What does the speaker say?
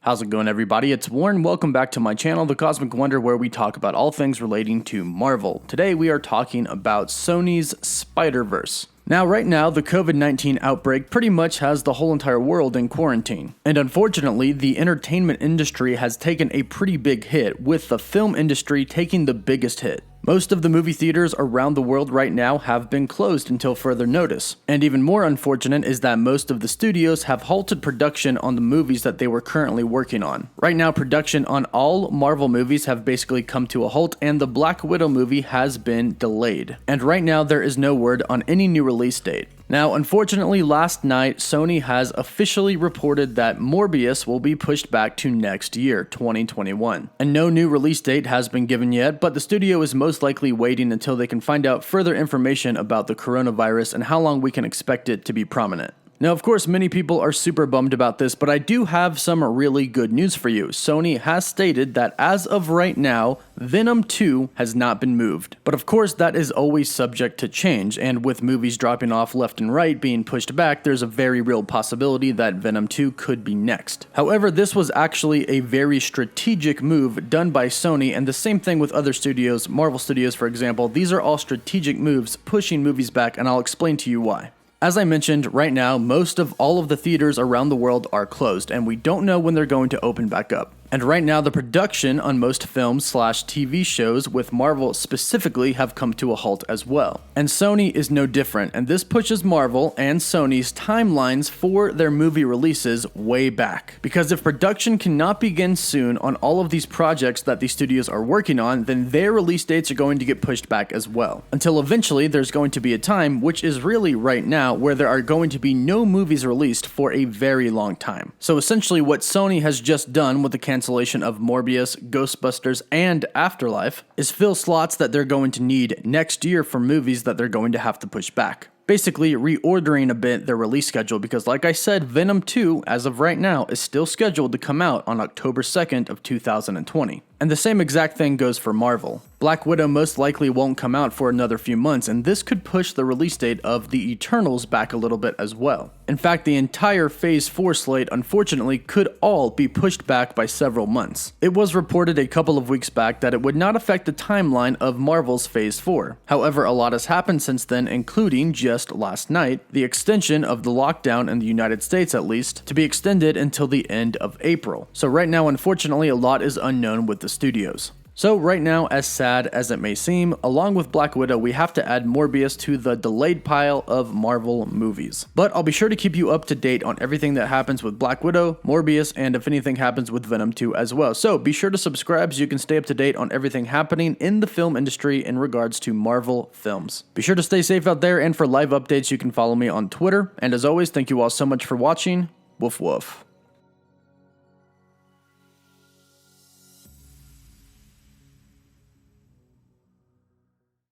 How's it going, everybody? It's Warren. Welcome back to my channel, The Cosmic Wonder, where we talk about all things relating to Marvel. Today we are talking about Sony's Spider-Verse. Now, right now, the COVID-19 outbreak pretty much has the whole entire world in quarantine. And unfortunately, the entertainment industry has taken a pretty big hit, with the film industry taking the biggest hit. Most of the movie theaters around the world right now have been closed until further notice. And even more unfortunate is that most of the studios have halted production on the movies that they were currently working on. Right now, production on all Marvel movies have basically come to a halt, and the Black Widow movie has been delayed. And right now, there is no word on any new release date. Now, unfortunately, last night, Sony has officially reported that Morbius will be pushed back to next year, 2021. And no new release date has been given yet, but the studio is most likely waiting until they can find out further information about the coronavirus and how long we can expect it to be prominent. Now, of course, many people are super bummed about this, but I do have some really good news for you. Sony has stated that as of right now, Venom 2 has not been moved. But of course, that is always subject to change, and with movies dropping off left and right being pushed back, there's a very real possibility that Venom 2 could be next. However, this was actually a very strategic move done by Sony, and the same thing with other studios, Marvel Studios for example. These are all strategic moves pushing movies back, and I'll explain to you why. As I mentioned, right now, most of all of the theaters around the world are closed, and we don't know when they're going to open back up. And right now, the production on most films/TV shows with Marvel specifically have come to a halt as well. And Sony is no different, and this pushes Marvel and Sony's timelines for their movie releases way back. Because if production cannot begin soon on all of these projects that these studios are working on, then their release dates are going to get pushed back as well. Until eventually, there's going to be a time, which is really right now, where there are going to be no movies released for a very long time. So essentially, what Sony has just done with the cancellation of Morbius, Ghostbusters, and Afterlife is fill slots that they're going to need next year for movies that they're going to have to push back. Basically reordering a bit their release schedule because, like I said, Venom 2, as of right now, is still scheduled to come out on October 2nd of 2020. And the same exact thing goes for Marvel. Black Widow most likely won't come out for another few months, and this could push the release date of The Eternals back a little bit as well. In fact, the entire Phase 4 slate, unfortunately, could all be pushed back by several months. It was reported a couple of weeks back that it would not affect the timeline of Marvel's Phase 4. However, a lot has happened since then, including just last night, the extension of the lockdown in the United States at least, to be extended until the end of April. So right now, unfortunately, a lot is unknown with the studios. So right now, as sad as it may seem, along with Black Widow, we have to add Morbius to the delayed pile of Marvel movies. But I'll be sure to keep you up to date on everything that happens with Black Widow, Morbius, and if anything happens with Venom 2 as well. So be sure to subscribe so you can stay up to date on everything happening in the film industry in regards to Marvel films. Be sure to stay safe out there, and for live updates, you can follow me on Twitter. And as always, thank you all so much for watching. Woof woof.